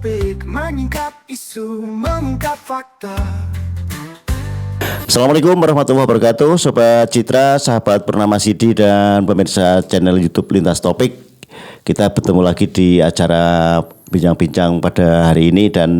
Topik menyingkap isu, mengungkap fakta. Assalamualaikum warahmatullahi wabarakatuh, Sobat Citra, sahabat Purnama Sidi dan pemirsa channel YouTube Lintas Topik. Kita bertemu lagi di acara bincang-bincang pada hari ini dan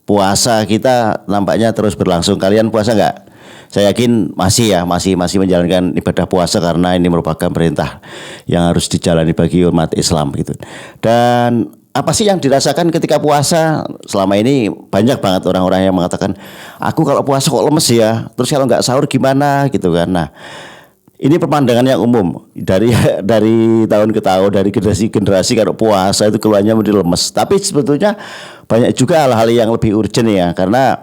puasa kita nampaknya terus berlangsung. Kalian puasa nggak? Saya yakin masih menjalankan ibadah puasa karena ini merupakan perintah yang harus dijalani bagi umat Islam gitu. Dan apa sih yang dirasakan ketika puasa? Selama ini banyak banget orang-orang yang mengatakan, aku kalau puasa kok lemes ya, terus kalau nggak sahur gimana gitu kan. Nah, ini pemandangan yang umum dari tahun ke tahun, dari generasi ke generasi, kalau puasa itu keluarnya menjadi lemes. Tapi sebetulnya banyak juga hal-hal yang lebih urgent ya, karena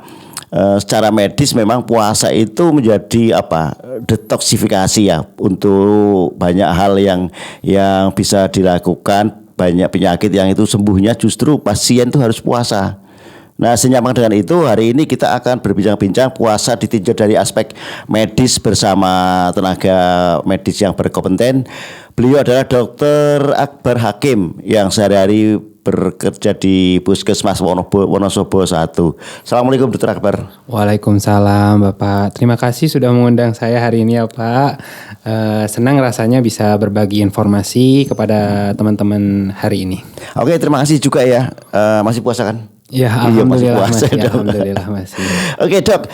secara medis memang puasa itu menjadi detoksifikasi ya, untuk banyak hal yang bisa dilakukan. Banyak penyakit yang itu sembuhnya justru pasien itu harus puasa. Nah, senyaman dengan itu, hari ini kita akan berbincang-bincang puasa ditinjau dari aspek medis bersama tenaga medis yang berkompeten. Beliau adalah Dr. Akbar Hakim yang sehari-hari bekerja di Puskesmas Wonosobo 1. Assalamualaikum Dr. Akbar. Waalaikumsalam Bapak. Terima kasih sudah mengundang saya hari ini ya Pak. Senang rasanya bisa berbagi informasi kepada teman-teman hari ini. Oke, terima kasih juga ya. Masih puasa kan? Ya, alhamdulillah masih. Oke Dok,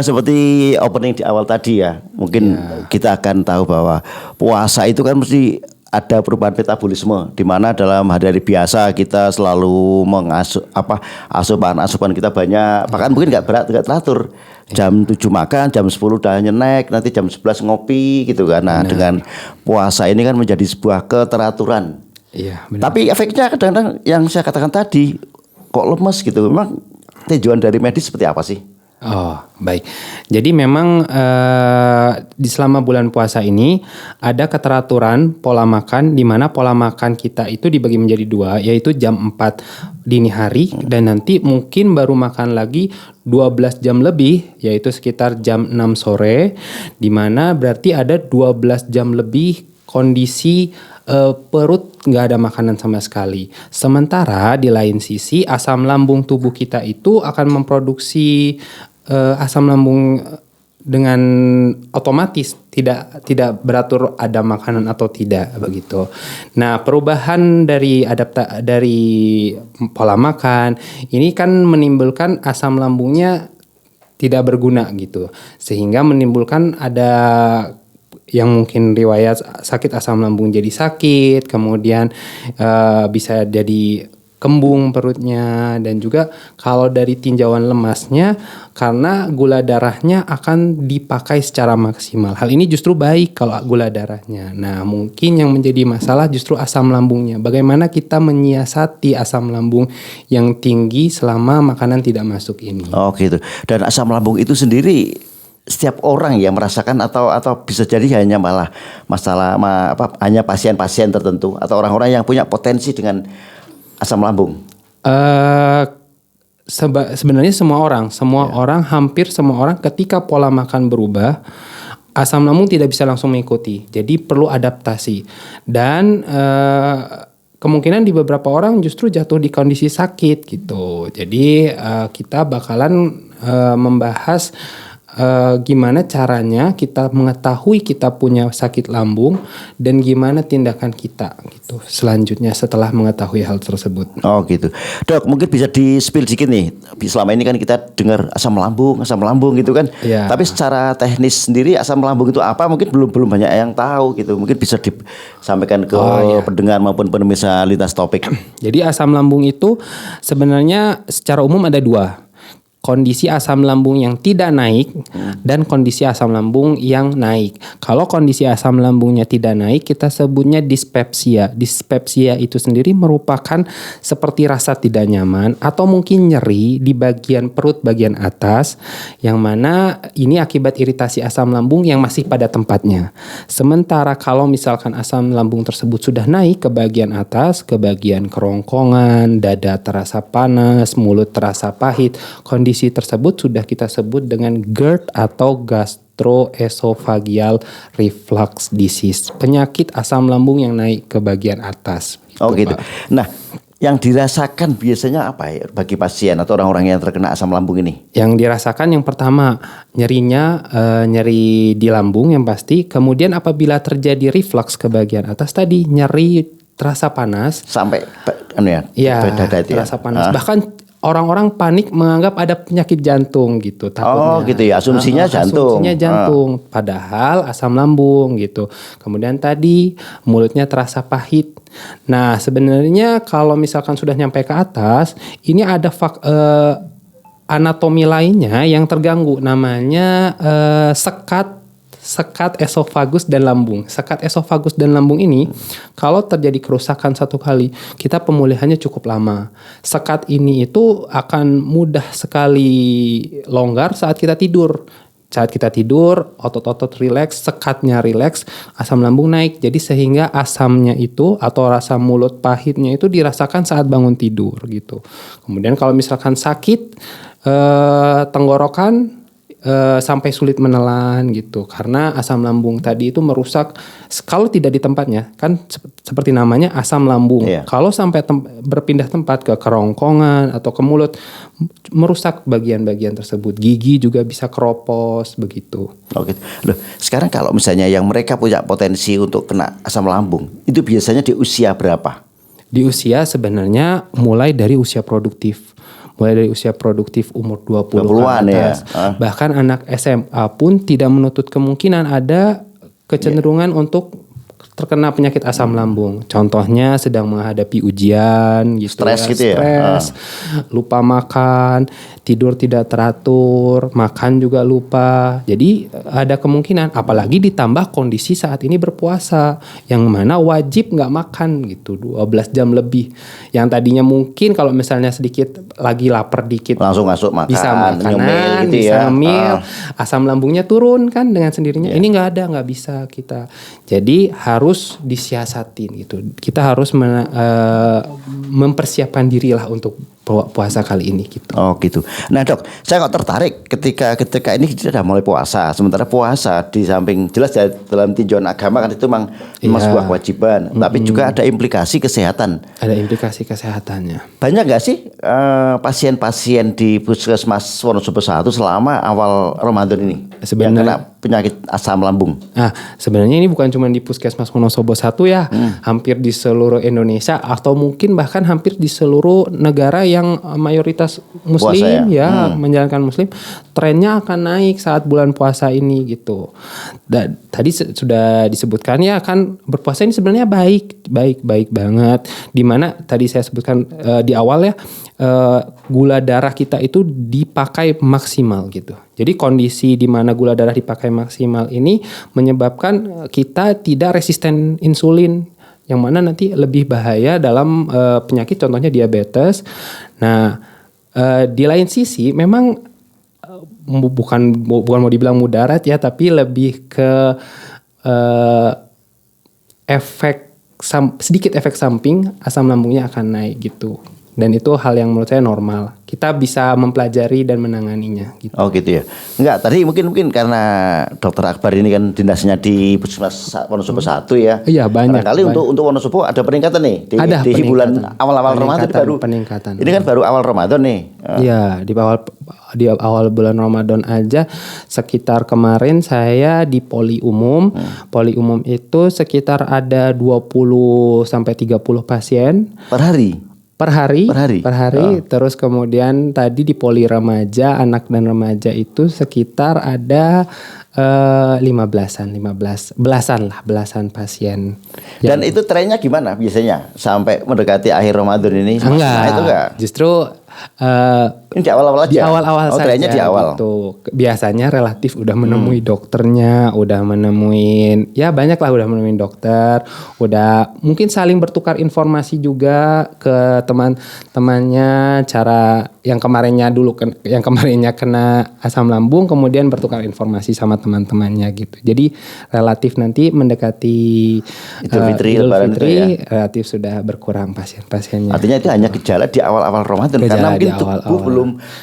seperti opening di awal tadi ya, mungkin kita akan tahu bahwa puasa itu kan mesti ada perubahan metabolisme, di mana dalam hari-hari biasa kita selalu asupan kita banyak, bahkan mungkin nggak teratur. Jam 7 makan, jam 10 udah nyenek, nanti jam 11 ngopi gitu kan. Nah, dengan puasa ini kan menjadi sebuah keteraturan. Iya, benar. Tapi efeknya kadang-kadang yang saya katakan tadi, kok lemes gitu. Memang tujuan dari medis seperti apa sih? Oh, baik. Jadi memang di selama bulan puasa ini ada keteraturan pola makan, di mana pola makan kita itu dibagi menjadi dua, yaitu jam 4 dini hari dan nanti mungkin baru makan lagi 12 jam lebih, yaitu sekitar jam 6 sore, di mana berarti ada 12 jam lebih kondisi perut nggak ada makanan sama sekali. Sementara di lain sisi asam lambung tubuh kita itu akan memproduksi asam lambung dengan otomatis, tidak beratur ada makanan atau tidak begitu. Nah, perubahan dari pola makan ini kan menimbulkan asam lambungnya tidak berguna gitu, sehingga menimbulkan ada yang mungkin riwayat sakit asam lambung jadi sakit, kemudian bisa jadi kembung perutnya, dan juga kalau dari tinjauan lemasnya karena gula darahnya akan dipakai secara maksimal. Hal ini justru baik kalau gula darahnya. Nah, mungkin yang menjadi masalah justru asam lambungnya. Bagaimana kita menyiasati asam lambung yang tinggi selama makanan tidak masuk ini. Oh gitu. Dan asam lambung itu sendiri setiap orang yang merasakan atau bisa jadi hanya hanya pasien-pasien tertentu atau orang-orang yang punya potensi dengan asam lambung? Sebenarnya semua orang, hampir semua orang ketika pola makan berubah, asam lambung tidak bisa langsung mengikuti. Jadi perlu adaptasi. Dan kemungkinan di beberapa orang justru jatuh di kondisi sakit gitu. Jadi kita bakalan membahas gimana caranya kita mengetahui kita punya sakit lambung dan gimana tindakan kita gitu selanjutnya setelah mengetahui hal tersebut. Oh gitu. Dok, mungkin bisa di-spill sedikit nih. Selama ini kan kita dengar asam lambung gitu kan. Ya. Tapi secara teknis sendiri asam lambung itu apa? Mungkin belum banyak yang tahu gitu. Mungkin bisa disampaikan ke pendengar maupun pemirsa Lintas Topik. Jadi asam lambung itu sebenarnya secara umum ada dua. Kondisi asam lambung yang tidak naik dan kondisi asam lambung yang naik. Kalau kondisi asam lambungnya tidak naik, kita sebutnya dispepsia. Dispepsia itu sendiri merupakan seperti rasa tidak nyaman atau mungkin nyeri di bagian perut bagian atas, yang mana ini akibat iritasi asam lambung yang masih pada tempatnya. Sementara kalau misalkan asam lambung tersebut sudah naik ke bagian atas, ke bagian kerongkongan, dada terasa panas, mulut terasa pahit, kondisi tersebut sudah kita sebut dengan GERD atau gastroesophageal reflux disease, penyakit asam lambung yang naik ke bagian atas. Oh gitu. Nah, Yang dirasakan biasanya apa ya bagi pasien atau orang-orang yang terkena asam lambung ini? Yang dirasakan yang pertama nyerinya nyeri di lambung yang pasti. Kemudian apabila terjadi reflux ke bagian atas tadi nyeri terasa panas. Sampai Iya, dada itu ya? terasa panas. Bahkan orang-orang panik menganggap ada penyakit jantung gitu takutnya. Oh gitu ya, asumsinya jantung. Asumsinya jantung, padahal asam lambung gitu. Kemudian tadi mulutnya terasa pahit. Nah sebenarnya kalau misalkan sudah nyampe ke atas, ini ada anatomi lainnya yang terganggu, namanya sekat esofagus dan lambung. Sekat esofagus dan lambung ini kalau terjadi kerusakan satu kali, kita pemulihannya cukup lama. Sekat ini itu akan mudah sekali longgar saat kita tidur. Saat kita tidur, otot-otot rileks, sekatnya rileks, asam lambung naik. Jadi sehingga asamnya itu atau rasa mulut pahitnya itu dirasakan saat bangun tidur gitu. Kemudian kalau misalkan sakit tenggorokan sampai sulit menelan gitu, karena asam lambung tadi itu merusak kalau tidak di tempatnya, kan seperti namanya asam lambung. Kalau sampai berpindah tempat ke kerongkongan atau ke mulut, merusak bagian-bagian tersebut. Gigi juga bisa keropos begitu. Oke. Loh, sekarang kalau misalnya yang mereka punya potensi untuk kena asam lambung, itu biasanya di usia berapa? Di usia sebenarnya mulai dari usia produktif. Mulai dari usia produktif umur 20 ke atas. Ya. Bahkan anak SMA pun tidak menutup kemungkinan ada kecenderungan untuk terkena penyakit asam lambung. Contohnya sedang menghadapi ujian gitu, stres gitu ya. Lupa makan, tidur tidak teratur, makan juga lupa. Jadi ada kemungkinan, apalagi ditambah kondisi saat ini berpuasa, yang mana wajib nggak makan gitu 12 jam lebih. Yang tadinya mungkin kalau misalnya sedikit lagi lapar dikit langsung masuk makan, bisa makanan, gitu bisa ya. ngemil, asam lambungnya turun kan dengan sendirinya. Ini nggak bisa kita. Jadi harus disiasatin gitu. Kita harus mempersiapkan dirilah untuk puasa kali ini gitu. Oh gitu. Nah dok, saya kok tertarik ketika ini kita sudah mulai puasa. Sementara puasa di samping jelas dalam tinjauan agama kan itu memang sebuah kewajiban, tapi juga ada implikasi kesehatan. Ada implikasi kesehatannya. Banyak nggak sih pasien-pasien di Puskesmas Wonosobo 1 selama awal Ramadan ini yang kena penyakit asam lambung? Nah, sebenarnya ini bukan cuma di Puskesmas Wonosobo 1 ya, hampir di seluruh Indonesia atau mungkin bahkan hampir di seluruh negara yang mayoritas muslim menjalankan muslim, trennya akan naik saat bulan puasa ini gitu. Dan tadi sudah disebutkan ya kan, berpuasa ini sebenarnya baik banget. Dimana tadi saya sebutkan di awal ya, gula darah kita itu dipakai maksimal gitu. Jadi kondisi di mana gula darah dipakai maksimal ini menyebabkan kita tidak resisten insulin, yang mana nanti lebih bahaya dalam penyakit contohnya diabetes. Nah, di lain sisi memang bukan mau dibilang mudarat ya, tapi lebih ke sedikit efek samping, asam lambungnya akan naik gitu. Dan itu hal yang menurut saya normal. Kita bisa mempelajari dan menanganinya gitu. Oh gitu ya. Enggak, tadi mungkin karena Dokter Akbar ini kan dinasnya di Puskesmas Wonosobo 1 ya. Iya, banyak. Kali untuk Wonosobo ada peningkatan nih di bulan awal-awal Ramadan baru. Peningkatan. Ini kan baru awal Ramadan nih. Iya, di awal bulan Ramadan aja sekitar kemarin saya di poli umum. Poli umum itu sekitar ada 20 sampai 30 pasien per hari. Per hari. Terus kemudian tadi di poli remaja, anak dan remaja itu sekitar ada 15 pasien. Dan itu trennya gimana biasanya sampai mendekati akhir Ramadan ini? Enggak. Justru ini di awal-awal aja. Di awal-awal saja. Trennya di awal. Gitu. Biasanya relatif udah menemui dokternya, udah menemuin udah menemuin dokter, udah mungkin saling bertukar informasi juga ke teman-temannya, cara yang kemarinnya kena asam lambung kemudian bertukar informasi sama teman-temannya gitu. Jadi relatif nanti mendekati Idul Fitri ya? Relatif sudah berkurang pasien-pasiennya. Artinya itu hanya gejala di awal-awal Ramadan karena mungkin tubuh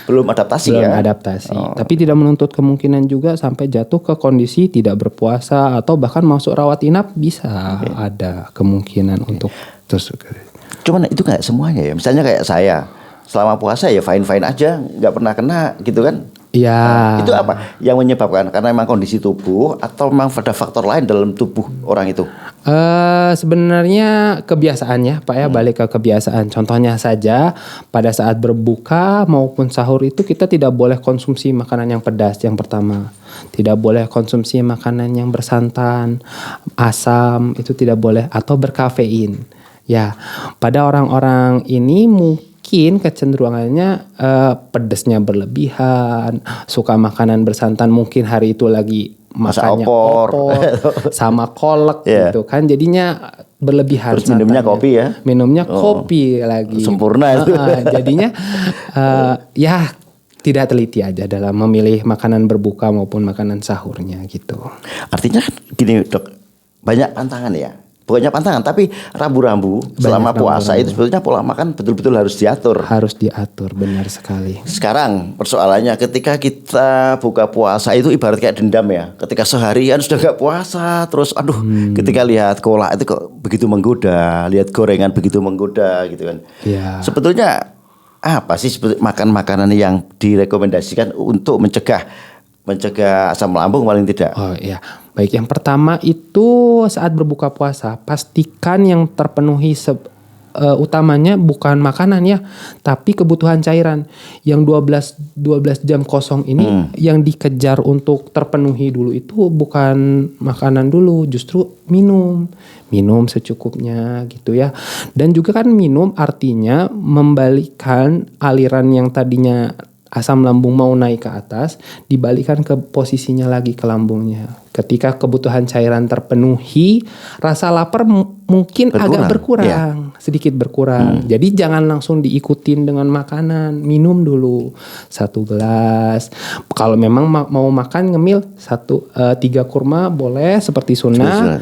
belum adaptasi Tapi tidak menuntut kemungkinan juga sampai jatuh ke kondisi tidak berpuasa atau bahkan masuk rawat inap bisa ada kemungkinan untuk terus. Cuman itu nggak semuanya ya. Misalnya kayak saya selama puasa ya fine aja, nggak pernah kena gitu kan. Iya. Itu apa yang menyebabkan? Karena memang kondisi tubuh atau memang ada faktor lain dalam tubuh orang itu? Sebenarnya kebiasaannya Pak ya, balik ke kebiasaan. Contohnya saja pada saat berbuka maupun sahur itu kita tidak boleh konsumsi makanan yang pedas yang pertama. Tidak boleh konsumsi makanan yang bersantan, asam, itu tidak boleh, atau berkafein. Ya, pada orang-orang ini mungkin kecenderungannya pedesnya berlebihan, suka makanan bersantan, mungkin hari itu lagi Masa makannya opor. sama kolak Yeah. gitu kan, jadinya berlebihan. Terus minumnya santannya. kopi ya? Minumnya kopi lagi. Sempurna itu. Jadinya ya tidak teliti aja dalam memilih makanan berbuka maupun makanan sahurnya gitu. Artinya kan gini dok, banyak pantangan ya. Bukannya pantangan, tapi rambu-rambu selama puasa itu sebetulnya pola makan betul-betul harus diatur. Harus diatur, benar sekali. Sekarang persoalannya ketika kita buka puasa itu ibarat kayak dendam ya. Ketika seharian sudah gak puasa, terus aduh ketika lihat kolak itu kok begitu menggoda, lihat gorengan begitu menggoda gitu kan. Iya. Sebetulnya apa sih makan makanan yang direkomendasikan untuk mencegah asam lambung paling tidak? Oh iya, baik, yang pertama itu saat berbuka puasa pastikan yang terpenuhi utamanya bukan makanan ya, tapi kebutuhan cairan. Yang 12 jam kosong ini yang dikejar untuk terpenuhi dulu itu bukan makanan dulu, justru minum secukupnya gitu ya. Dan juga kan minum artinya membalikkan aliran yang tadinya asam lambung mau naik ke atas, dibalikan ke posisinya lagi ke lambungnya. Ketika kebutuhan cairan terpenuhi, rasa lapar mungkin agak berkurang, sedikit berkurang. Jadi jangan langsung diikutin dengan makanan, minum dulu 1 gelas. Kalau memang mau makan ngemil 3 kurma boleh seperti sunnah,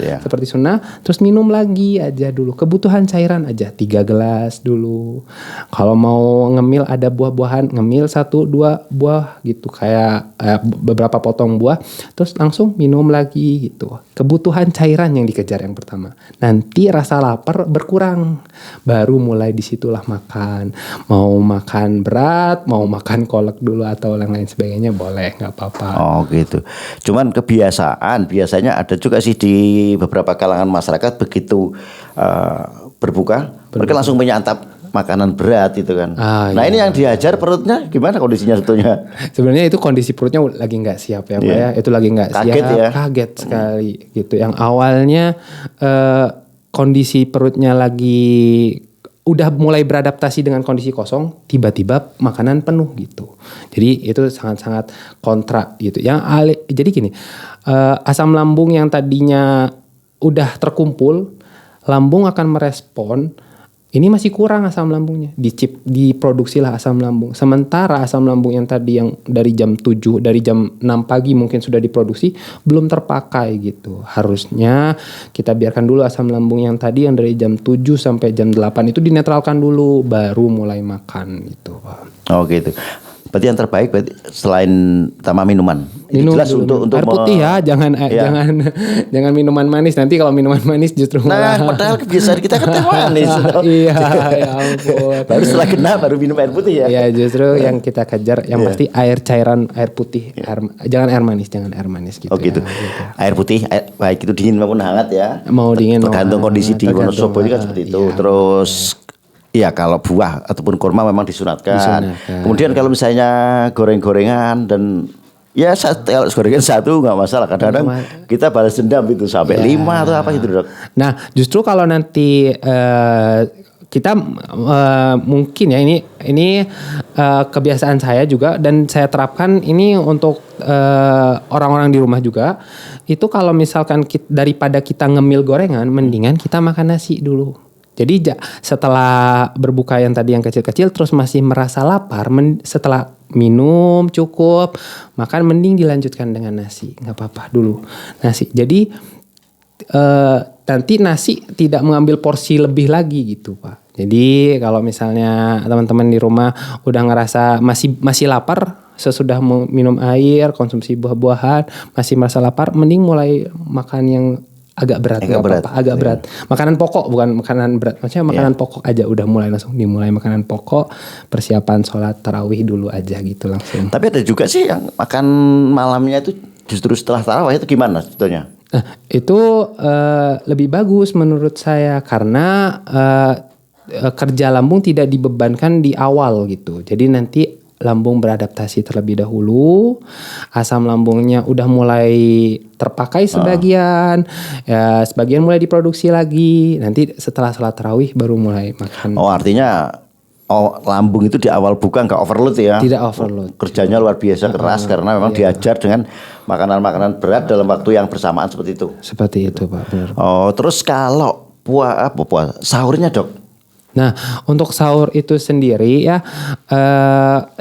terus minum lagi aja dulu. Kebutuhan cairan aja 3 gelas dulu. Kalau mau ngemil ada buah-buahan, ngemil 1-2 buah gitu, kayak beberapa potong buah, terus langsung minum lagi gitu. Kebutuhan cairan yang dikejar yang pertama. Nanti rasa lapar berkurang, baru mulai disitulah makan. Mau makan berat, mau makan kolak dulu atau yang lain sebagainya boleh, nggak apa-apa. Oh gitu. Cuman biasanya ada juga sih di beberapa kalangan masyarakat begitu berbuka, mereka langsung menyantap makanan berat itu kan. Nah ini yang dihajar perutnya gimana kondisinya sebetulnya? Sebenarnya itu kondisi perutnya lagi nggak siap ya Pak ya. Itu lagi nggak siap, kaget sekali gitu. Yang awalnya kondisi perutnya lagi udah mulai beradaptasi dengan kondisi kosong, tiba-tiba makanan penuh gitu. Jadi itu sangat-sangat kontra gitu. Jadi gini, asam lambung yang tadinya udah terkumpul, lambung akan merespon. Ini masih kurang asam lambungnya, diproduksilah asam lambung. Sementara asam lambung yang tadi yang dari jam 7, dari jam 6 pagi mungkin sudah diproduksi, belum terpakai gitu. Harusnya kita biarkan dulu asam lambung yang tadi yang dari jam 7 sampai jam 8 itu dinetralkan dulu, baru mulai makan gitu. Oh gitu. Berarti yang terbaik selain utama minuman. Minum jelas dulu. untuk air putih ya, jangan minuman manis. Nanti kalau minuman manis justru padahal kebiasaan kita kan teh manis. Iya, ya ampun. Baru setelah kena baru minum air putih ya. Iya, justru yang kita kejar yang pasti cairan air putih. Jangan air manis gitu. Oh gitu. Gitu. Air putih baik itu dingin maupun hangat ya. Mau dingin tergantung kondisi di Wonosobo ini kan seperti itu. Iya. Terus iya kalau buah ataupun kurma memang disunatkan. Kemudian kalau misalnya goreng-gorengan dan ya kalau gorengan 1 nggak masalah. Kadang-kadang kita balas dendam itu sampai 5 atau apa gitu dok. Nah justru kalau nanti kita mungkin ya ini kebiasaan saya juga dan saya terapkan ini untuk orang-orang di rumah juga. Itu kalau misalkan daripada kita ngemil gorengan, mendingan kita makan nasi dulu. Jadi setelah berbuka yang tadi yang kecil-kecil terus masih merasa lapar, setelah minum cukup, makan mending dilanjutkan dengan nasi, nggak apa-apa dulu nasi. Jadi nanti nasi tidak mengambil porsi lebih lagi gitu Pak. Jadi kalau misalnya teman-teman di rumah udah ngerasa masih lapar, sesudah minum air, konsumsi buah-buahan, masih merasa lapar, mending mulai makan yang agak berat, Agak nggak berat, apa-apa, agak iya. berat. Makanan pokok bukan makanan berat, maksudnya makanan pokok aja udah mulai langsung dimulai makanan pokok, persiapan sholat tarawih dulu aja gitu langsung. Tapi ada juga sih yang makan malamnya itu justru setelah tarawih, itu gimana sebetulnya? Nah, itu lebih bagus menurut saya karena kerja lambung tidak dibebankan di awal gitu. Jadi nanti lambung beradaptasi terlebih dahulu, asam lambungnya udah mulai terpakai sebagian, ya sebagian mulai diproduksi lagi. Nanti setelah sholat tarawih baru mulai makan. Oh, artinya lambung itu di awal buka nggak overload ya? Tidak overload. Kerjanya luar biasa keras karena memang diajar dengan makanan-makanan berat dalam waktu yang bersamaan seperti itu. Seperti itu Pak, benar. Oh, terus kalau sahurnya dok? Nah, untuk sahur itu sendiri ya,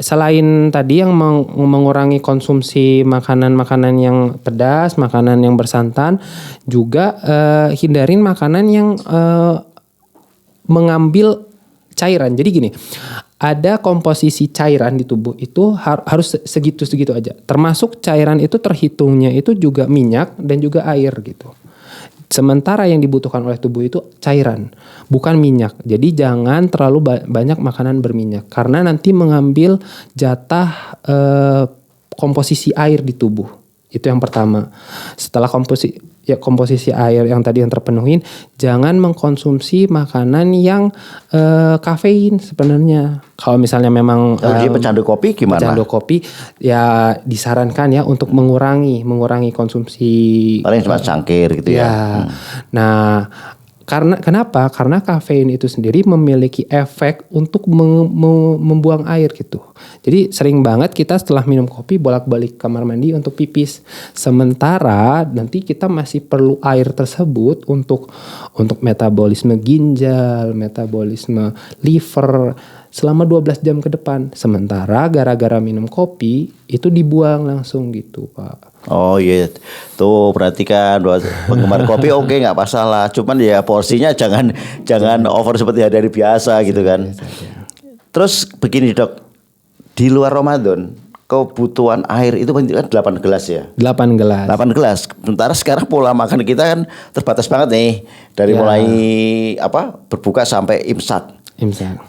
selain tadi yang mengurangi konsumsi makanan-makanan yang pedas, makanan yang bersantan, juga hindarin makanan yang mengambil cairan. Jadi gini, ada komposisi cairan di tubuh itu harus segitu-segitu aja. Termasuk cairan itu terhitungnya itu juga minyak dan juga air gitu. Sementara yang dibutuhkan oleh tubuh itu cairan, bukan minyak. Jadi jangan terlalu banyak makanan berminyak karena nanti mengambil jatah komposisi air di tubuh. Itu yang pertama. Setelah komposisi air yang tadi yang terpenuhin, jangan mengkonsumsi makanan yang kafein sebenarnya. Kalau misalnya memang Kalau dia pecandu kopi gimana? pecandu kopi, ya disarankan ya untuk mengurangi konsumsi. Paling cuma cangkir gitu ya. Ya. Nah, kenapa? Karena kafein itu sendiri memiliki efek untuk membuang air gitu. Jadi sering banget kita setelah minum kopi bolak-balik kamar mandi untuk pipis. Sementara nanti kita masih perlu air tersebut untuk metabolisme ginjal, metabolisme liver selama 12 jam ke depan. Sementara gara-gara minum kopi itu dibuang langsung gitu, Pak. Oh iya, tuh berarti kan buat penggemar kopi oke nggak masalah. Cuman ya porsinya jangan over seperti hari biasa gitu kan. Terus begini dok, di luar Ramadan kebutuhan air itu kan 8 gelas ya. 8 gelas. 8 gelas. Sementara sekarang pola makan kita kan terbatas banget nih. Dari mulai berbuka sampai imsak.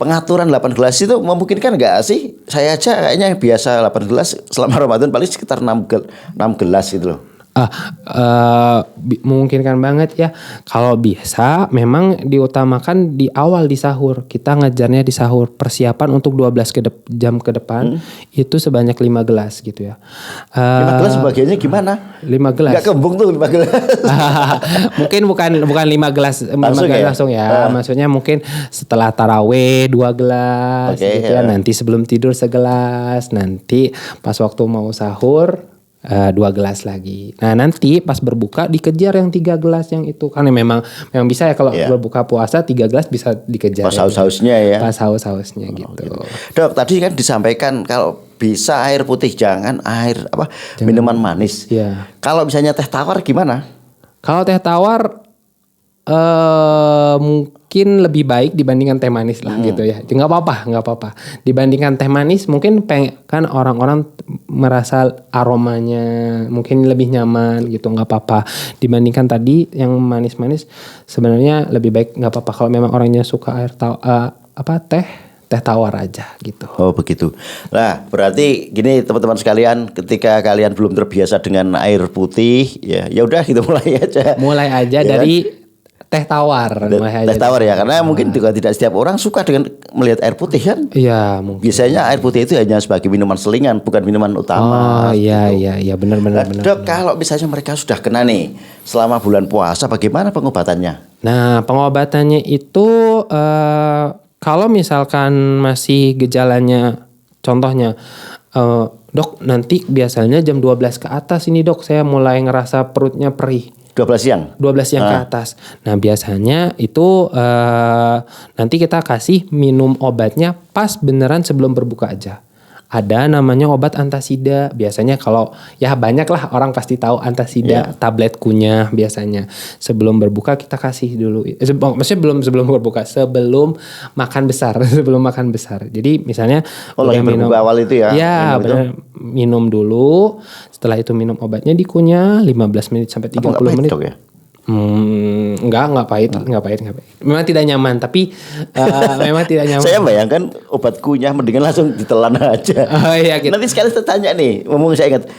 Pengaturan 8 gelas itu memungkinkan nggak sih? Saya aja kayaknya biasa 8 gelas selama Ramadan paling sekitar 6 gelas gitu loh. Memungkinkan banget ya. Kalau bisa memang diutamakan di awal di sahur. Kita ngejarnya di sahur. Persiapan untuk 12 jam ke depan itu sebanyak 5 gelas gitu ya. 5 gelas bagiannya gimana? 5 gelas. Nggak kembung tuh 5 gelas. Mungkin bukan 5 gelas langsung ya. Maksudnya mungkin setelah taraweh 2 gelas gitu ya. Nanti sebelum tidur segelas. Nanti pas waktu mau sahur 2 gelas lagi. Nah nanti pas berbuka dikejar yang 3 gelas yang itu. Karena memang bisa ya kalau berbuka puasa 3 gelas bisa dikejar. Pas haus-hausnya ya. Pas haus-hausnya gitu. Dok tadi kan disampaikan kalau bisa air putih, jangan minuman manis. Iya. Kalau misalnya teh tawar gimana? Kalau teh tawar mungkin lebih baik dibandingkan teh manis lah gitu ya. Nggak apa-apa. Dibandingkan teh manis mungkin kan orang-orang merasa aromanya mungkin lebih nyaman gitu, nggak apa-apa. Dibandingkan tadi yang manis-manis sebenarnya lebih baik nggak apa-apa kalau memang orangnya suka teh tawar aja gitu. Oh begitu. Nah berarti gini teman-teman sekalian, ketika kalian belum terbiasa dengan air putih, ya udah gitu mulai aja dari teh tawar. Teh tawar ya, karena mungkin juga tidak setiap orang suka dengan melihat air putih kan. Iya mungkin. Biasanya air putih itu hanya sebagai minuman selingan, bukan minuman utama. Oh iya benar. Dok, kalau misalnya mereka sudah kena nih selama bulan puasa, bagaimana pengobatannya? Nah pengobatannya itu kalau misalkan masih gejalanya, contohnya dok nanti biasanya jam 12 ke atas ini dok saya mulai ngerasa perutnya perih. 12 siang? 12 siang ke atas. Nah biasanya itu nanti kita kasih minum obatnya pas beneran sebelum berbuka aja. Ada namanya obat antasida. Biasanya kalau ya banyak lah orang pasti tahu antasida, tablet kunyah biasanya. Sebelum berbuka kita kasih dulu. Maksudnya sebelum berbuka, sebelum makan besar, Jadi misalnya lagi berbuka awal itu ya. Ya benar, minum dulu. Setelah itu minum obatnya dikunyah 15 menit sampai 30 menit. Dok, ya? Enggak pahit, enggak pahit. Memang tidak nyaman, tapi memang tidak nyaman. Saya bayangkan obat kunyah mendingan langsung ditelan aja. Oh iya gitu. Nanti sekali saya tanya nih, ngomong saya ingat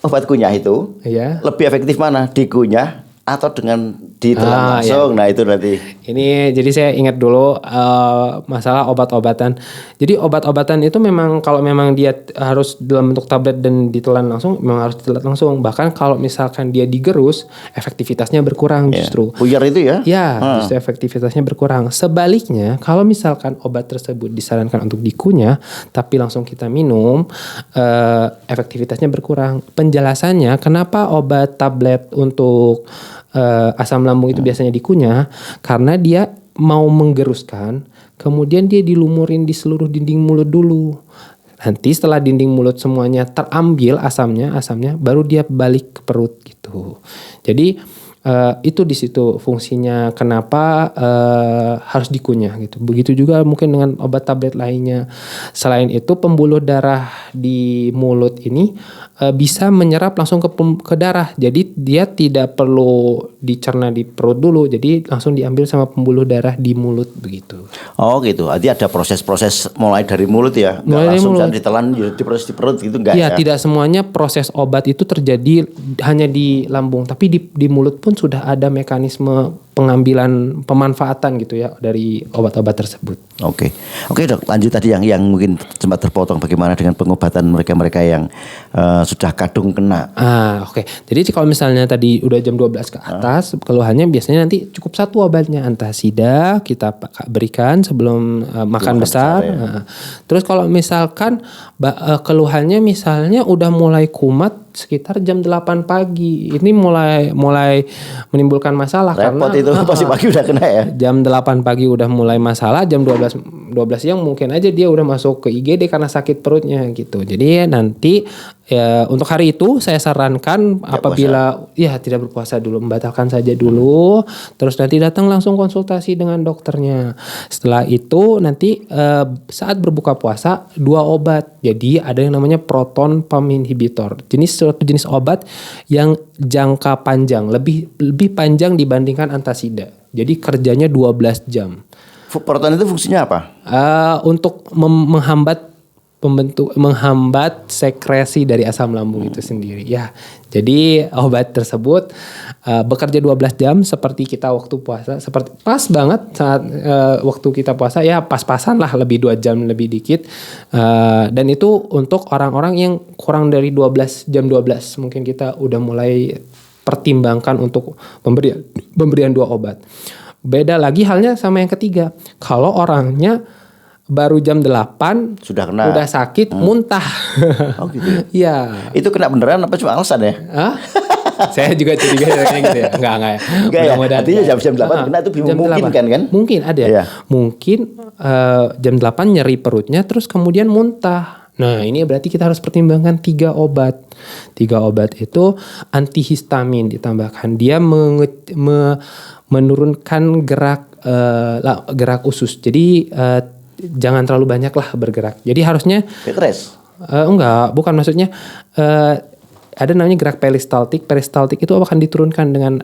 obat kunyah itu Iya. lebih efektif mana, dikunyah atau dengan ditelan iya. langsung? Nah itu nanti. Ini jadi saya ingat dulu masalah obat-obatan. Jadi obat-obatan itu memang kalau memang dia harus dalam bentuk tablet dan ditelan langsung, memang harus ditelan langsung. Bahkan kalau misalkan dia digerus, efektivitasnya berkurang justru. Puyar itu ya? Ya, justru efektivitasnya berkurang. Sebaliknya, kalau misalkan obat tersebut disarankan untuk dikunyah, tapi langsung kita minum, efektivitasnya berkurang. Penjelasannya, kenapa obat tablet untuk asam lambung itu biasanya dikunyah, karena dia mau menggeruskan, kemudian dia dilumurin di seluruh dinding mulut dulu. Nanti setelah dinding mulut semuanya terambil asamnya, baru dia balik ke perut gitu. Jadi itu di situ fungsinya kenapa harus dikunyah gitu. Begitu juga mungkin dengan obat tablet lainnya. Selain itu pembuluh darah di mulut ini bisa menyerap langsung ke darah. Jadi dia tidak perlu dicerna di perut dulu. Jadi langsung diambil sama pembuluh darah di mulut begitu. Oh gitu. Jadi ada proses-proses mulai dari mulut ya. Nggak langsung ditelan diproses di perut gitu enggak ya? Tidak semuanya proses obat itu terjadi hanya di lambung, tapi di mulut pun sudah ada mekanisme pengambilan pemanfaatan gitu ya dari obat-obat tersebut. Oke Dok, lanjut tadi yang mungkin sempat terpotong bagaimana dengan pengobatan mereka yang sudah kadung kena. Oke. Jadi kalau misalnya tadi udah jam 12 ke atas, keluhannya biasanya nanti cukup satu obatnya, antasida kita berikan sebelum makan besar. Ya. Terus kalau misalkan keluhannya misalnya udah mulai kumat sekitar jam 8 pagi. Ini mulai menimbulkan masalah. Repot karena itu pasti pagi udah kena ya. Jam 8 pagi udah mulai masalah, jam 12 siang mungkin aja dia udah masuk ke IGD karena sakit perutnya gitu. Jadi nanti ya, untuk hari itu saya sarankan apabila tidak berpuasa dulu, membatalkan saja dulu, terus nanti datang langsung konsultasi dengan dokternya. Setelah itu nanti saat berbuka puasa 2 obat. Jadi ada yang namanya proton pump inhibitor. Suatu jenis obat yang jangka panjang, lebih panjang dibandingkan antasida. Jadi kerjanya 12 jam. Proton itu fungsinya apa? Untuk menghambat sekresi dari asam lambung itu sendiri. Ya, jadi obat tersebut bekerja 12 jam seperti kita waktu puasa, seperti pas banget saat waktu kita puasa ya, pas-pasan lah, lebih 2 jam lebih dikit. Dan itu untuk orang-orang yang kurang dari 12 jam 12 mungkin kita udah mulai pertimbangkan untuk pemberian 2 obat. Beda lagi halnya sama yang ketiga. Kalau orangnya baru jam 8 sudah kena, udah sakit, muntah. Oh gitu. Iya. Itu kena beneran apa cuma alasan ya? Saya juga curiga kayak gitu ya. Enggak ya. Mudah-mudahan. Artinya jam 8 kena itu memungkinkan kan? Mungkin ada. Iya. Mungkin jam 8 nyeri perutnya terus kemudian muntah. Nah, ini berarti kita harus pertimbangkan 3 obat. 3 obat itu antihistamin ditambahkan. Dia menurunkan gerak usus. Jadi jangan terlalu banyak lah bergerak. Jadi harusnya Petres? Enggak, bukan, maksudnya ada namanya gerak peristaltik. Peristaltik itu akan diturunkan dengan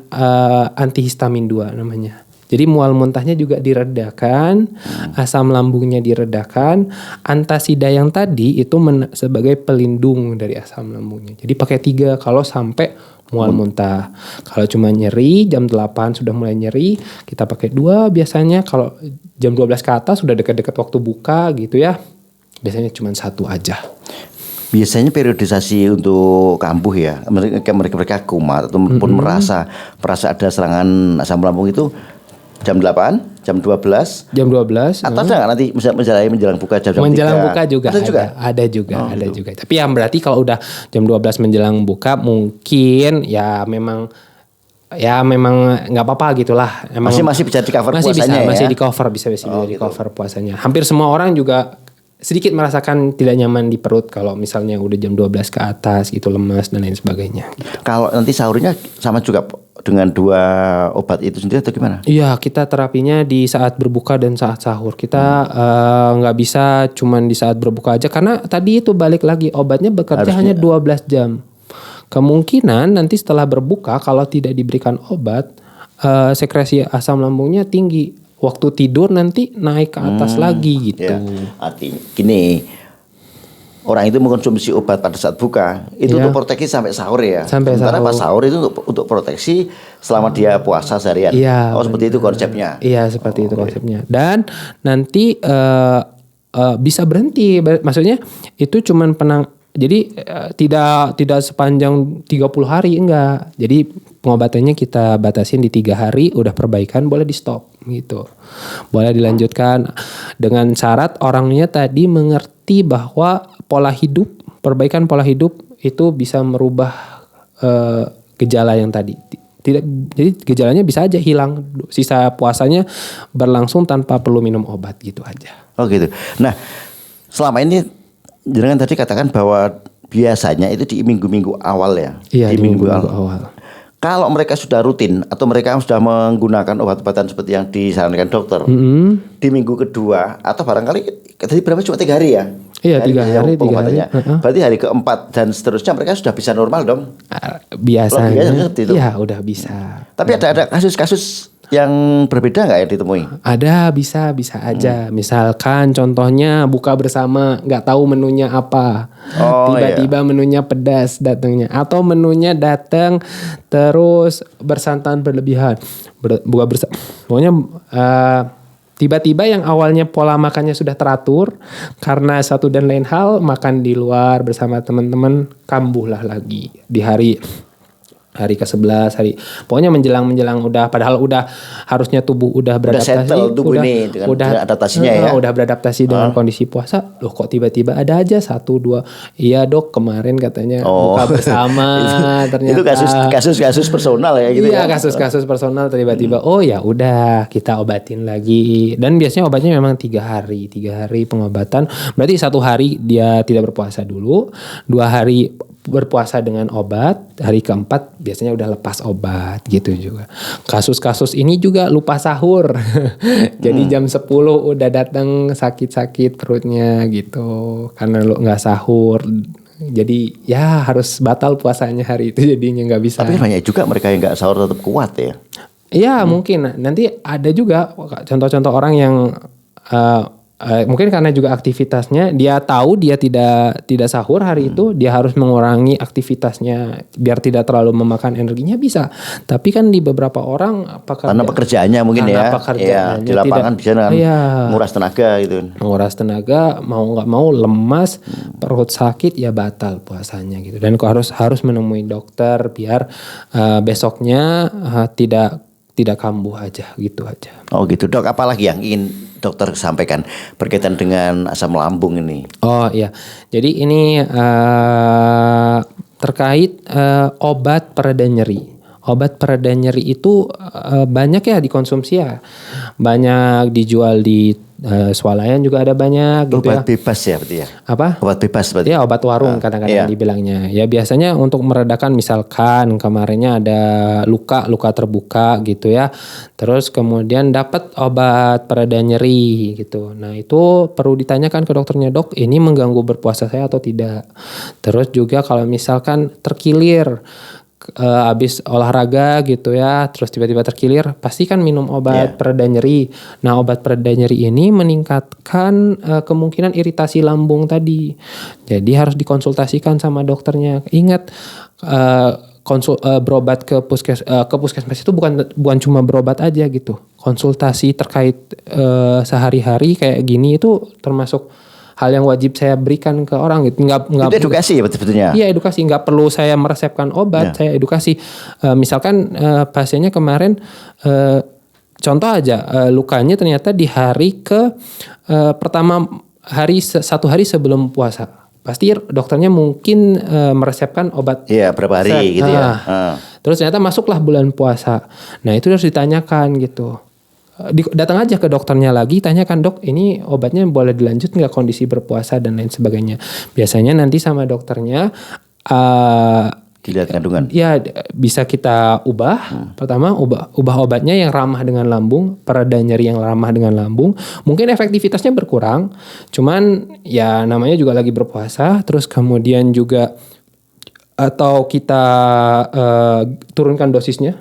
antihistamin 2 namanya. Jadi mual muntahnya juga diredakan, asam lambungnya diredakan. Antasida yang tadi itu sebagai pelindung dari asam lambungnya. Jadi pakai 3 kalau sampai mual muntah. Kalau cuma nyeri jam 8 sudah mulai nyeri, kita pakai 2 biasanya. Kalau jam 12 ke atas sudah dekat-dekat waktu buka gitu ya, biasanya cuma 1 aja. Biasanya periodisasi untuk kambuh ya, mereka kumat ataupun merasa ada serangan asam lambung itu jam 8, jam 12. Jam 12. Atau ada nggak nanti menjelang buka jam 3? Menjelang buka juga ada gitu. juga. Tapi yang berarti kalau udah jam 12 menjelang buka mungkin ya memang nggak apa-apa gitulah. Masih bisa di cover puasanya ya? Masih di cover, bisa di cover puasanya. Hampir semua orang juga sedikit merasakan tidak nyaman di perut kalau misalnya udah jam 12 ke atas gitu, lemas dan lain sebagainya. Kalau nanti sahurnya sama juga dengan 2 obat itu sendiri atau gimana? Iya, kita terapinya di saat berbuka dan saat sahur. Kita nggak bisa cuman di saat berbuka aja, karena tadi itu balik lagi obatnya bekerja hanya 12 jam. kemungkinan nanti setelah berbuka kalau tidak diberikan obat, sekresi asam lambungnya tinggi. Waktu tidur nanti naik ke atas lagi gitu. Ya, artinya gini, orang itu mengkonsumsi obat pada saat buka itu Iya. untuk proteksi sampai sahur ya. Sampai Sementara sahur. pas sahur itu untuk proteksi selama dia puasa seharian. Iya, Oh seperti itu konsepnya. Iya, seperti itu konsepnya. Dan nanti bisa berhenti. Maksudnya itu cuman jadi tidak sepanjang 30 hari, enggak. Jadi pengobatannya kita batasin di 3 hari, udah perbaikan boleh di stop gitu. Boleh dilanjutkan dengan syarat orangnya tadi mengerti bahwa pola hidup, perbaikan pola hidup itu bisa merubah gejala yang tadi. Jadi gejalanya bisa aja hilang, sisa puasanya berlangsung tanpa perlu minum obat gitu aja. Oh gitu. Nah selama ini jangan tadi katakan bahwa biasanya itu di minggu-minggu awal ya. Iya, di minggu-minggu awal. Kalau mereka sudah rutin atau mereka sudah menggunakan obat-obatan seperti yang disarankan dokter di minggu kedua atau barangkali tadi berapa cuma 3 hari ya? Iya, 3 hari, 3 hari. pengobatannya. Berarti hari keempat dan seterusnya mereka sudah bisa normal dong. Biasanya, Biasanya seperti itu. iya udah bisa. Tapi ada kasus-kasus yang berbeda nggak ya ditemui? Ada, bisa aja. Misalkan contohnya buka bersama, nggak tahu menunya apa. Oh, Tiba-tiba menunya pedas datangnya. Atau menunya datang terus bersantan berlebihan. Buka bersama. Pokoknya tiba-tiba yang awalnya pola makannya sudah teratur, karena satu dan lain hal makan di luar bersama teman-teman, kambuhlah lagi di hari ke-11 pokoknya menjelang udah, padahal udah harusnya tubuh udah beradaptasi, settle tubuh ini dengan adaptasinya ya. Udah beradaptasi dengan kondisi puasa. Loh kok tiba-tiba ada aja 1, 2. Iya dok, kemarin katanya buka bersama. Ternyata itu kasus personal ya gitu iya, ya. kasus personal tiba-tiba oh ya udah kita obatin lagi. Dan biasanya obatnya memang 3 hari pengobatan. Berarti 1 hari dia tidak berpuasa dulu, 2 hari berpuasa dengan obat, hari keempat biasanya udah lepas obat gitu juga. Kasus-kasus ini juga lupa sahur. Jadi jam 10 udah datang sakit-sakit perutnya gitu karena lu nggak sahur. Jadi ya harus batal puasanya hari itu, jadinya nggak bisa. Tapi banyak juga mereka yang nggak sahur tetap kuat ya. Iya mungkin nanti ada juga contoh-contoh orang yang mungkin karena juga aktivitasnya, dia tahu dia tidak sahur hari itu, dia harus mengurangi aktivitasnya biar tidak terlalu memakan energinya, bisa. Tapi kan di beberapa orang Karena pekerjaannya mungkin ya. Iya, di lapangan bisa dengan nguras tenaga gitu. Menguras tenaga, mau nggak mau lemas, perut sakit ya batal puasanya gitu. Dan harus menemui dokter biar besoknya tidak kambuh aja gitu aja. Oh gitu dok, apalagi yang ingin dokter sampaikan berkaitan dengan asam lambung ini? Oh iya, jadi ini terkait obat pereda nyeri. Obat pereda nyeri itu banyak ya dikonsumsi ya, banyak dijual di swalayan juga ada banyak gitu obat ya. bebas ya berarti ya? Apa? Obat bebas berarti? Ya obat warung kadang-kadang dibilangnya. Ya biasanya untuk meredakan misalkan kemarinnya ada luka terbuka gitu ya. Terus kemudian dapat obat pereda nyeri gitu. Nah itu perlu ditanyakan ke dokternya, dok ini mengganggu berpuasa saya atau tidak. Terus juga kalau misalkan terkilir habis olahraga gitu ya, terus tiba-tiba terkilir, pasti kan minum obat pereda nyeri. Nah obat pereda nyeri ini meningkatkan kemungkinan iritasi lambung tadi. Jadi harus dikonsultasikan sama dokternya. Ingat berobat ke puskesmas itu bukan cuma berobat aja gitu. Konsultasi terkait sehari-hari kayak gini itu termasuk hal yang wajib saya berikan ke orang gitu. Nggak itu edukasi ya sebetulnya. Iya edukasi, nggak perlu saya meresepkan obat, saya edukasi. Misalkan pasiennya kemarin contoh aja lukanya ternyata di hari pertama satu hari sebelum puasa. Pasti dokternya mungkin meresepkan obat. Iya berapa hari gitu ya. Terus ternyata masuklah bulan puasa. Nah itu harus ditanyakan gitu. Datang aja ke dokternya lagi, tanyakan dok ini obatnya boleh dilanjut nggak kondisi berpuasa dan lain sebagainya. Biasanya nanti sama dokternya dilihat kandungan. Ya bisa kita ubah. Pertama ubah obatnya yang ramah dengan lambung, pereda nyeri yang ramah dengan lambung. Mungkin efektivitasnya berkurang, cuman ya namanya juga lagi berpuasa. Terus kemudian juga atau kita turunkan dosisnya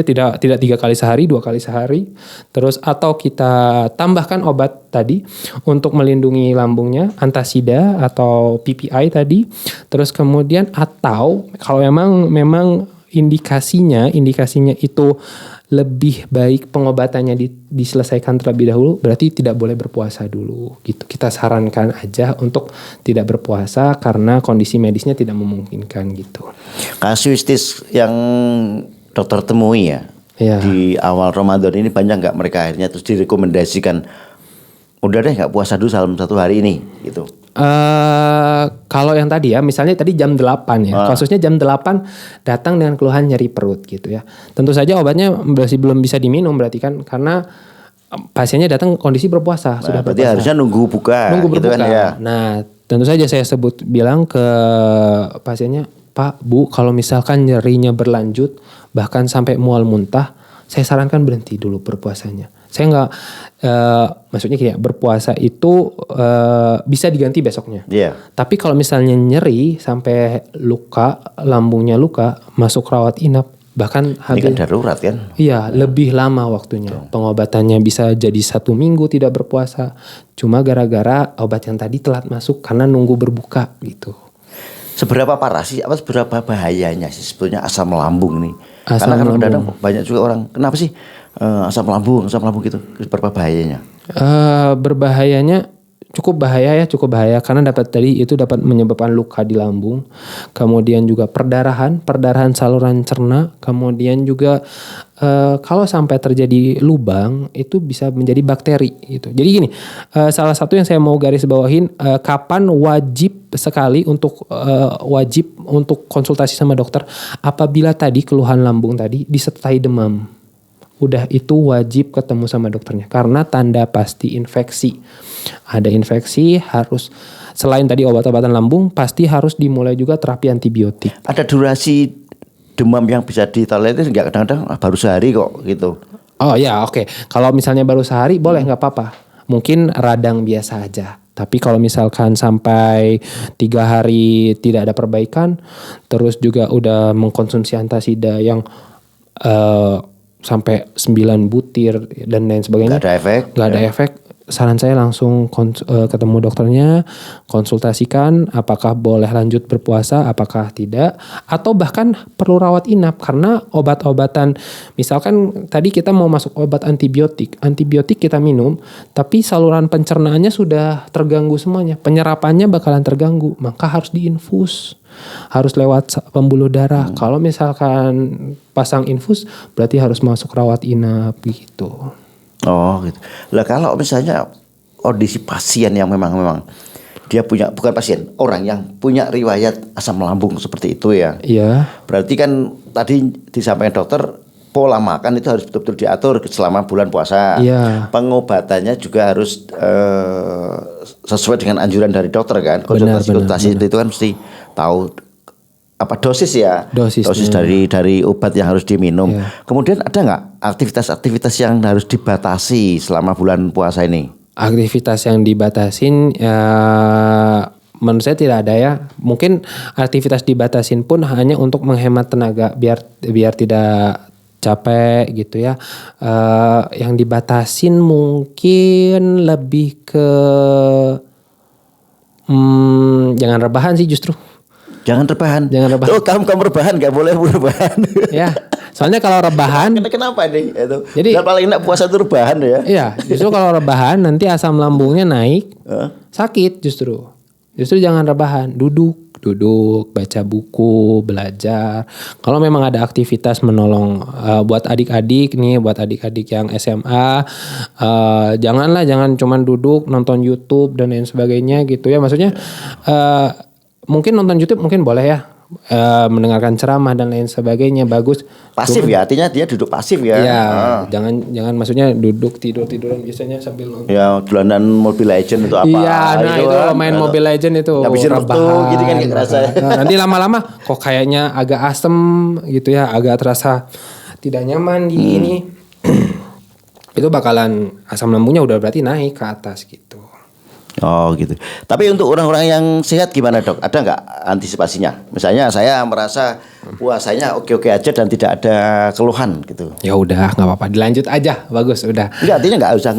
tidak 3 kali sehari, 2 kali sehari. Terus atau kita tambahkan obat tadi untuk melindungi lambungnya, antasida atau PPI tadi. Terus kemudian atau kalau memang indikasinya itu lebih baik pengobatannya diselesaikan terlebih dahulu, berarti tidak boleh berpuasa dulu gitu. Kita sarankan aja untuk tidak berpuasa karena kondisi medisnya tidak memungkinkan gitu. Kasuistis yang dokter temui ya, di awal Ramadan ini banyak nggak mereka akhirnya terus direkomendasikan udah deh nggak puasa dulu dalam 1 hari ini gitu. Kalau yang tadi ya, misalnya tadi jam 8 ya, kasusnya jam 8 datang dengan keluhan nyeri perut gitu ya. Tentu saja obatnya masih belum bisa diminum berarti kan, karena pasiennya datang kondisi berpuasa, sudah berarti berpuasa. harusnya nunggu berbuka Gitu kan ya. Nah, tentu saja saya bilang ke pasiennya, Pak, Bu, kalau misalkan nyerinya berlanjut bahkan sampai mual muntah, saya sarankan berhenti dulu berpuasanya. Saya nggak, maksudnya kayak berpuasa itu bisa diganti besoknya. Tapi kalau misalnya nyeri sampai luka, lambungnya luka, masuk rawat inap, bahkan ini kan darurat kan? Iya, lebih lama waktunya. Pengobatannya bisa jadi 1 minggu tidak berpuasa. Cuma gara-gara obat yang tadi telat masuk karena nunggu berbuka gitu. Seberapa parah sih, seberapa bahayanya sih sebetulnya asam lambung nih? Karena kan kadang-kadang banyak juga orang, kenapa sih asam lambung gitu, seberapa bahayanya? Berbahayanya cukup bahaya karena dapat menyebabkan luka di lambung, kemudian juga perdarahan saluran cerna, kemudian juga kalau sampai terjadi lubang itu bisa menjadi bakteri gitu. Jadi gini, salah satu yang saya mau garis bawahin, kapan wajib untuk konsultasi sama dokter apabila tadi keluhan lambung tadi disertai demam. Udah itu wajib ketemu sama dokternya karena tanda pasti infeksi. Ada infeksi harus, selain tadi obat-obatan lambung, pasti harus dimulai juga terapi antibiotik. Ada durasi demam yang bisa ditolerir nggak? Kadang-kadang baru sehari kok gitu. Oh ya, oke. Kalau misalnya baru sehari boleh, nggak apa-apa. Mungkin radang biasa aja. Tapi kalau misalkan sampai 3 hari tidak ada perbaikan, terus juga udah mengkonsumsi antasida yang sampai 9 butir dan lain sebagainya, nggak ada efek, saran saya langsung ketemu dokternya, konsultasikan apakah boleh lanjut berpuasa, apakah tidak, atau bahkan perlu rawat inap karena obat-obatan, misalkan tadi kita mau masuk obat antibiotik kita minum, tapi saluran pencernaannya sudah terganggu semuanya, penyerapannya bakalan terganggu, maka harus diinfus. Harus lewat pembuluh darah. Kalau misalkan pasang infus berarti harus masuk rawat inap gitu. Oh gitu. Lah kalau misalnya kondisi pasien yang memang dia punya, bukan pasien, orang yang punya riwayat asam lambung seperti itu ya. Iya. Berarti kan tadi disampaikan dokter pola makan itu harus betul-betul diatur selama bulan puasa. Iya. Pengobatannya juga harus sesuai dengan anjuran dari dokter kan. Konsultasi itu kan mesti tahu apa dosis ya. Dosis dari obat yang harus diminum. Iya. Kemudian ada nggak aktivitas-aktivitas yang harus dibatasi selama bulan puasa ini? Aktivitas yang dibatasin menurut saya tidak ada ya. Mungkin aktivitas dibatasin pun hanya untuk menghemat tenaga biar tidak capek gitu ya. Yang dibatasin mungkin lebih ke jangan rebahan sih justru. Jangan rebahan. Tuh kamu rebahan, nggak boleh rebahan. Ya, soalnya kalau rebahan. Kenapa nih? Itu. Jadi dan paling enak puasa itu rebahan ya. Iya, justru kalau rebahan nanti asam lambungnya naik, sakit justru. Justru jangan rebahan, duduk, baca buku, belajar. Kalau memang ada aktivitas menolong buat adik-adik yang SMA, jangan cuman duduk nonton YouTube dan lain sebagainya gitu ya. Maksudnya mungkin nonton YouTube mungkin boleh ya. Mendengarkan ceramah dan lain sebagainya bagus. Pasif ya, artinya dia duduk pasif ya. Ya, jangan maksudnya duduk tiduran biasanya sambil nonton. Ya, dolanan Mobile Legend itu apa? Iya, nah itu main Mobile Legend itu. Ngabisin waktu gitu kan ngerasa. Nanti lama-lama kok kayaknya agak asem gitu ya, agak terasa tidak nyaman gini. Itu bakalan asam lambungnya udah berarti naik ke atas gitu. Oh gitu. Tapi untuk orang-orang yang sehat gimana dok? Ada nggak antisipasinya? Misalnya saya merasa puasanya oke-oke aja dan tidak ada keluhan gitu. Ya udah nggak apa-apa, dilanjut aja, bagus udah. Enggak, artinya nggak usah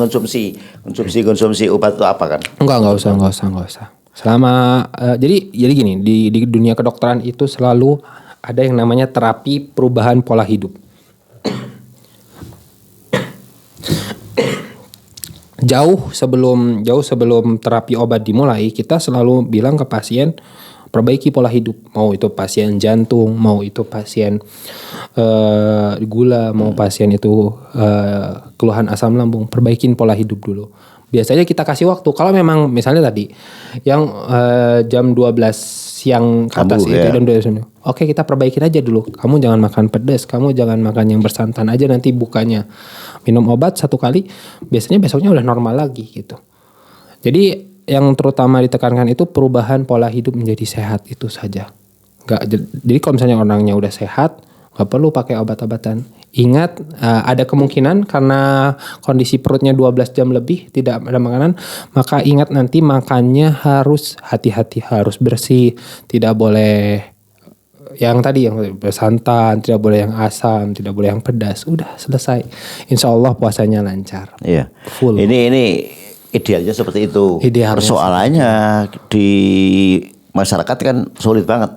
konsumsi obat itu apa kan? Nggak usah. Selama jadi gini di dunia kedokteran itu selalu ada yang namanya terapi perubahan pola hidup. Jauh sebelum terapi obat dimulai, kita selalu bilang ke pasien perbaiki pola hidup. Mau itu pasien jantung, mau itu pasien gula, mau pasien itu keluhan asam lambung, perbaikin pola hidup dulu. Biasanya kita kasih waktu. Kalau memang misalnya tadi yang jam 12 siang ke atas itu ya. jam 12 siang. Oke, kita perbaikin aja dulu. Kamu jangan makan pedas, kamu jangan makan yang bersantan aja, nanti bukanya minum obat 1 kali, biasanya besoknya udah normal lagi gitu. Jadi yang terutama ditekankan itu perubahan pola hidup menjadi sehat, itu saja. Jadi kalau misalnya orangnya udah sehat, nggak perlu pakai obat-obatan. Ingat ada kemungkinan karena kondisi perutnya 12 jam lebih tidak ada makanan, maka ingat nanti makannya harus hati-hati, harus bersih, tidak boleh yang tadi yang bersantan, tidak boleh yang asam, tidak boleh yang pedas. Udah selesai. Insya Allah puasanya lancar. Iya. Full. Ini idealnya seperti itu. Idealnya Persoalannya di masyarakat kan sulit banget.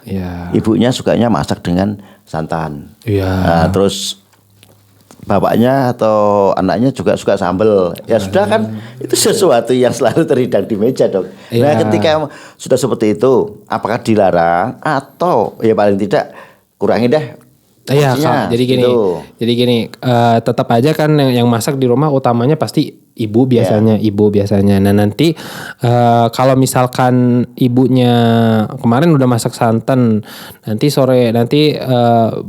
Ya. Ibunya sukanya masak dengan santan. Iya. Nah, terus bapaknya atau anaknya juga suka sambel. Ya sudah kan, itu sesuatu yang selalu terhidang di meja dok. Nah Iya. ketika sudah seperti itu, apakah dilarang atau ya paling tidak kurangi deh. Iya, porsinya, jadi gini, gitu. tetap aja kan yang masak di rumah utamanya pasti ibu biasanya. Nah nanti kalau misalkan ibunya kemarin udah masak santan, nanti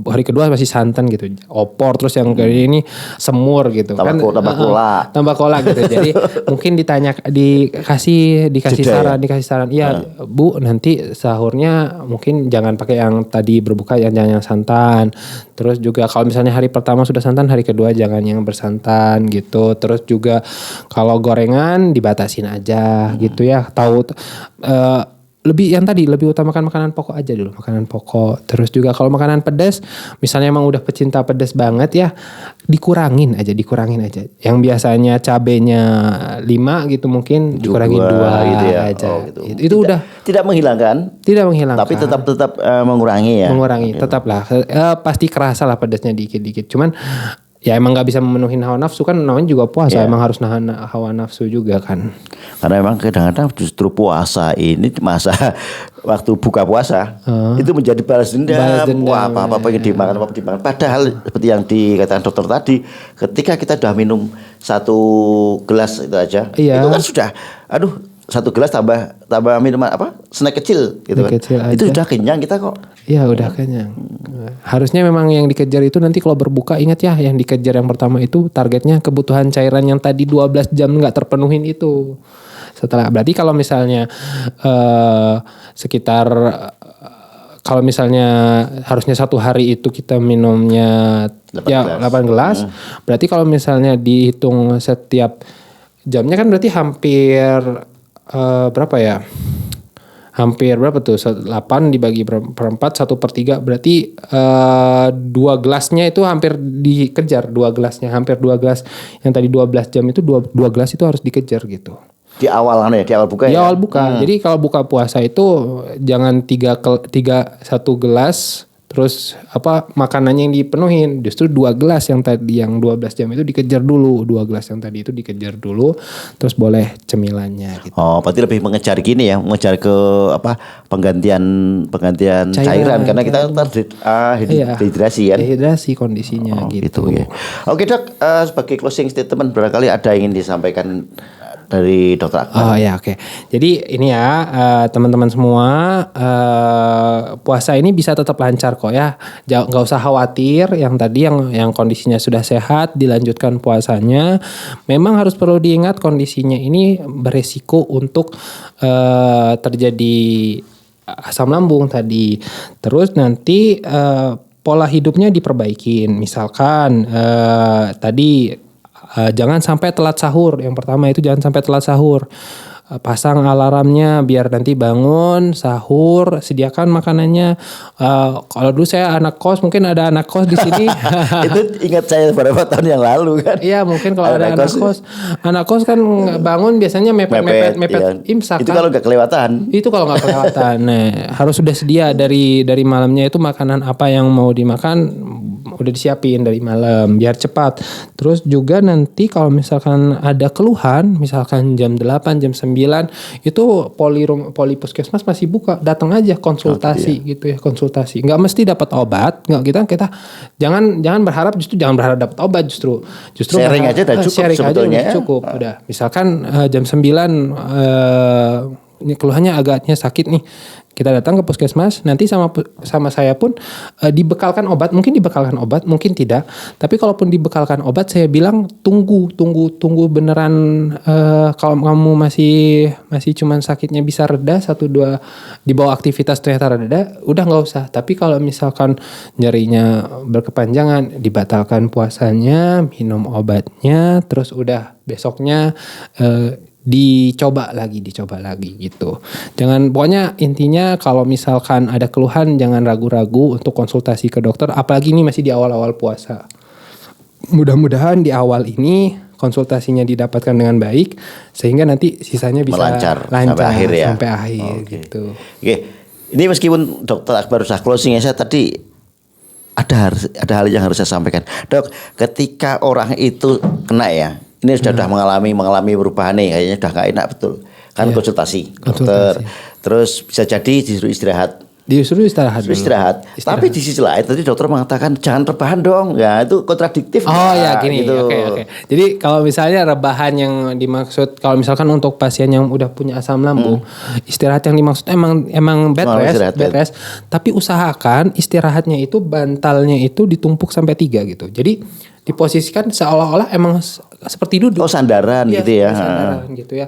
hari kedua masih santan gitu, opor, terus yang kali ini semur gitu, tambah cola gitu. Jadi mungkin dikasih Jeda saran, iya Bu, nanti sahurnya mungkin jangan pakai yang tadi berbuka, jangan yang santan. Terus juga kalau misalnya hari pertama sudah santan, hari kedua jangan yang bersantan gitu. Terus juga kalau gorengan dibatasin aja gitu ya. Lebih utamakan makanan pokok aja dulu, makanan pokok. Terus juga kalau makanan pedas, misalnya emang udah pecinta pedas banget ya, dikurangin aja. Yang biasanya cabenya 5 gitu mungkin dikurangin 2 gitu ya. aja. Oh, gitu. Itu udah tidak menghilangkan, tapi tetap mengurangi ya. Tetaplah pasti kerasa lah pedasnya dikit-dikit. Cuman ya emang nggak bisa memenuhi hawa nafsu kan, namanya juga puasa, emang harus nahan hawa nafsu juga kan. Karena memang kadang-kadang justru puasa ini masa waktu buka puasa itu menjadi balas dendam. Wah, apa yang dimakan. Padahal seperti yang dikatakan dokter tadi, ketika kita sudah minum 1 gelas itu aja, itu kan sudah, 1 gelas tambah minuman snack kecil gitu kan. Itu sudah kenyang kita kok. Iya udah kenyang. Harusnya memang yang dikejar itu nanti kalau berbuka, ingat ya, yang dikejar yang pertama itu targetnya kebutuhan cairan yang tadi 12 jam nggak terpenuhin itu. Berarti kalau misalnya kalau misalnya harusnya 1 hari itu kita minumnya 8 gelas. Berarti kalau misalnya dihitung setiap jamnya kan berarti hampir berapa ya? Hampir berapa tuh? 8 dibagi per 4, 1/3, berarti 2 gelasnya itu hampir dikejar, 2 gelasnya, hampir 2 gelas. Yang tadi 12 jam itu 2 gelas itu harus dikejar gitu. Di awal buka ya? Di awal buka. Jadi kalau buka puasa itu jangan 1 gelas terus makanannya yang dipenuhin, justru 2 gelas yang tadi yang 12 jam itu dikejar dulu, 2 gelas yang tadi itu dikejar dulu, terus boleh cemilannya gitu. Oh, berarti lebih mengejar gini ya, mengejar ke penggantian cairan karena kita dehidrasi kan. Dehidrasi kondisinya gitu. Ya. Oke dok, sebagai closing statement barangkali ada yang ingin disampaikan dari Dokter Akbar. Oh ya, oke. Jadi ini ya teman-teman semua, puasa ini bisa tetap lancar kok ya. Nggak usah khawatir yang tadi yang kondisinya sudah sehat dilanjutkan puasanya. Memang harus perlu diingat kondisinya ini beresiko untuk terjadi asam lambung tadi. Terus nanti pola hidupnya diperbaikin. Misalkan tadi jangan sampai telat sahur. Yang pertama itu jangan sampai telat sahur. pasang alarmnya biar nanti bangun, sahur, sediakan makanannya. Kalau dulu saya anak kos, mungkin ada anak kos di sini. Itu ingat saya beberapa tahun yang lalu kan. Iya mungkin kalau ada anak kos kan bangun biasanya mepet iya. imsak. Itu kalau nggak kelewatan. Nah, harus sudah sedia dari malamnya itu makanan apa yang mau dimakan udah disiapin dari malam biar cepat. Terus juga nanti kalau misalkan ada keluhan, misalkan jam 8, jam 9 itu poli puskesmas masih buka. Datang aja konsultasi gitu ya, konsultasi. Nggak mesti dapat obat, nggak kita jangan berharap dapat obat justru sharing aja udah cukup sebetulnya. Cukup udah. Misalkan jam 9 ini keluhannya agaknya sakit nih. Kita datang ke puskesmas, nanti sama saya pun dibekalkan obat, mungkin tidak. Tapi kalaupun dibekalkan obat, saya bilang tunggu beneran. Kalau kamu masih cuman sakitnya bisa reda 1-2 di bawah aktivitas ternyata reda, udah nggak usah. Tapi kalau misalkan nyerinya berkepanjangan, dibatalkan puasanya, minum obatnya, terus udah besoknya dicoba lagi gitu. Pokoknya intinya kalau misalkan ada keluhan jangan ragu-ragu untuk konsultasi ke dokter, apalagi ini masih di awal-awal puasa. Mudah-mudahan di awal ini konsultasinya didapatkan dengan baik sehingga nanti sisanya bisa lancar sampai akhir ya. Sampai akhir gitu. Oke. Ini meskipun Dokter Akbar usah closing ya, saya tadi ada hal yang harus saya sampaikan. Dok, ketika orang itu kena ya, ini sudah mengalami perubahan nih, kayaknya sudah gak enak betul. Kan konsultasi dokter. Terus bisa jadi disuruh istirahat. Istirahat. Tapi di sisi lain tadi dokter mengatakan jangan rebahan dong. Ya itu kontradiktif. Oh ya gini. Gitu. Oke. Jadi kalau misalnya rebahan yang dimaksud, kalau misalkan untuk pasien yang udah punya asam lambung, istirahat yang dimaksud emang bed rest. Tapi usahakan istirahatnya itu bantalnya itu ditumpuk sampai 3 gitu. Jadi diposisikan seolah-olah emang seperti duduk. Sandaran gitu ya. Sandaran gitu ya.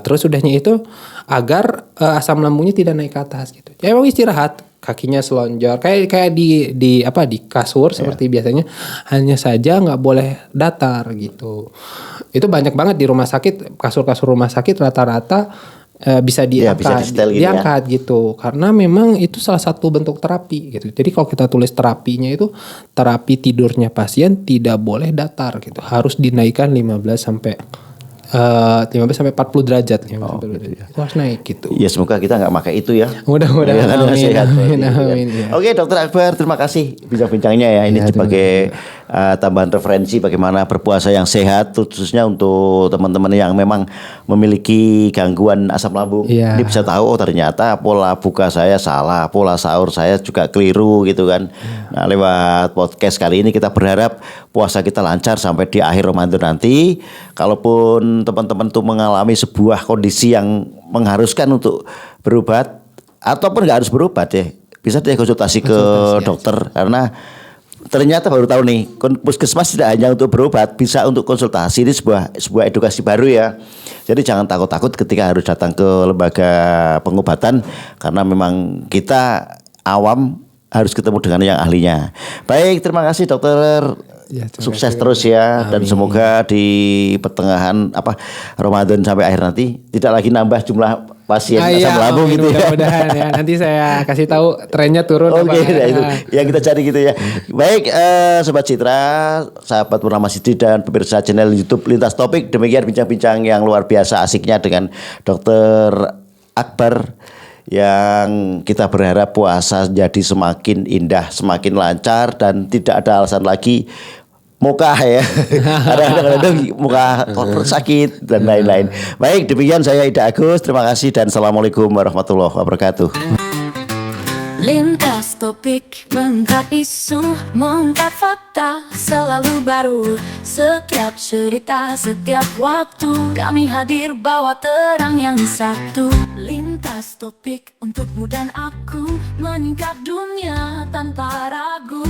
Terus udahnya itu agar asam lambungnya tidak naik ke atas gitu. Ya emang istirahat, kakinya selonjor kayak di kasur seperti biasanya. Hanya saja nggak boleh datar gitu. Itu banyak banget di rumah sakit, kasur-kasur rumah sakit rata-rata bisa diangkat gitu, karena memang itu salah satu bentuk terapi gitu. Jadi kalau kita tulis terapinya itu terapi tidurnya pasien tidak boleh datar gitu, harus dinaikkan 15 sampai 40 derajat ya, itu harus naik gitu. Ya semoga kita nggak pakai itu ya. Mudah-mudahan. Amin. Oke Dokter Akbar, terima kasih bincang-bincangnya ya. Ini sebagai tambahan referensi bagaimana berpuasa yang sehat, khususnya untuk teman-teman yang memang memiliki gangguan asam lambung. Ini bisa tahu ternyata pola buka saya salah, pola sahur saya juga keliru gitu kan. Nah lewat podcast kali ini kita berharap puasa kita lancar sampai di akhir Ramadan nanti. Kalaupun teman-teman tuh mengalami sebuah kondisi yang mengharuskan untuk berobat ataupun nggak harus berobat ya, bisa deh konsultasi ke dokter aja. Karena ternyata baru tahu nih puskesmas tidak hanya untuk berobat, bisa untuk konsultasi. Ini sebuah edukasi baru ya. Jadi jangan takut-takut ketika harus datang ke lembaga pengobatan, karena memang kita awam harus ketemu dengan yang ahlinya. Baik, terima kasih dokter. Sukses terus ya. Amin. Dan semoga di pertengahan Ramadan sampai akhir nanti tidak lagi nambah jumlah pasien asam lambung gitu ya. Mudah-mudahan ya. Nanti saya kasih tahu trennya turun. Oke, itu yang kita cari gitu ya. Baik, Sobat Citra, sahabat Purnama Sidi dan pemirsa channel YouTube Lintas Topik, demikian bincang-bincang yang luar biasa asiknya dengan Dokter Akbar, yang kita berharap puasa jadi semakin indah, semakin lancar, dan tidak ada alasan lagi muka ya. Kadang-kadang muka sakit dan lain-lain. Baik, demikian saya Ida Agus. Terima kasih dan assalamualaikum warahmatullahi wabarakatuh. Lintas topik, mengangkat isu, mengangkat fakta, selalu baru. Setiap cerita, setiap waktu, kami hadir bawa terang yang satu. Lintas topik, untukmu dan aku, meningkat dunia tanpa ragu.